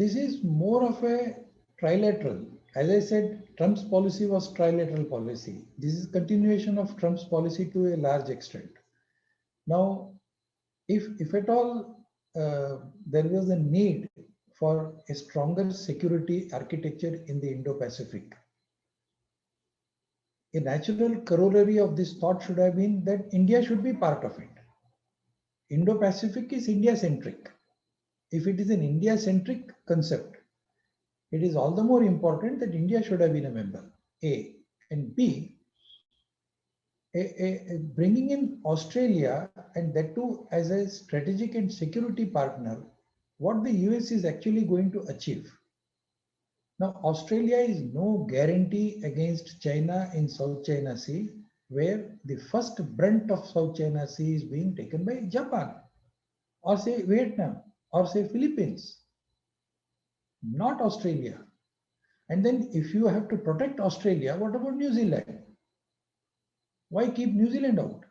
this is more of a trilateral. As I said, Trump's policy was trilateral policy. This is continuation of Trump's policy to a large extent. Now, if at all there was a need for a stronger security architecture in the Indo-Pacific, a natural corollary of this thought should have been that India should be part of it. Indo-Pacific is India-centric. If it is an India-centric concept, it is all the more important that India should have been a member, A. And B, bringing in Australia, and that too as a strategic and security partner, what the US is actually going to achieve. Now, Australia is no guarantee against China in South China Sea, where the first brunt of South China Sea is being taken by Japan, or say Vietnam, or say Philippines, not Australia. And then if you have to protect Australia, what about New Zealand? Why keep New Zealand out?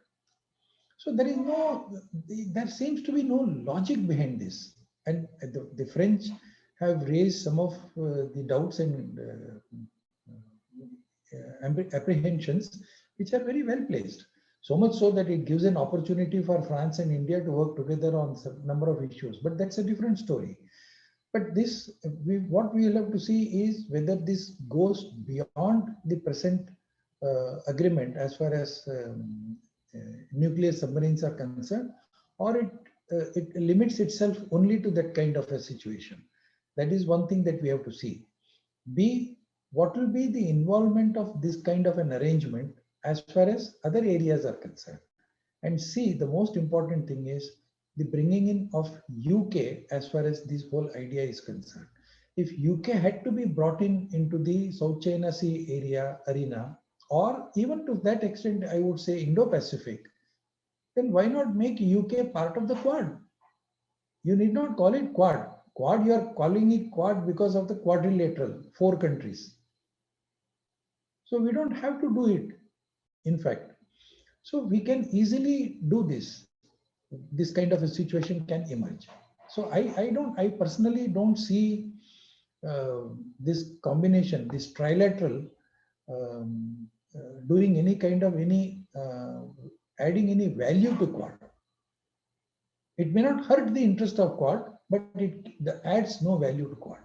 So there seems to be no logic behind this. And the French have raised some of the doubts and apprehensions, which are very well placed. So much so that it gives an opportunity for France and India to work together on a number of issues. But that's a different story. But what we will have to see is whether this goes beyond the present agreement as far as nuclear submarines are concerned, or it limits itself only to that kind of a situation. That is one thing that we have to see. B, what will be the involvement of this kind of an arrangement as far as other areas are concerned? And C, the most important thing is the bringing in of UK as far as this whole idea is concerned. If UK had to be brought into the South China Sea arena, or even to that extent, I would say Indo-Pacific, then why not make UK part of the Quad? You need not call it Quad. Quad, you are calling it Quad because of the quadrilateral, 4 countries. So we don't have to do it, in fact. So we can easily do this. This kind of a situation can emerge. So I personally don't see this combination, this trilateral, doing any kind of adding any value to Quad. It may not hurt the interest of Quad, but it adds no value to Quad.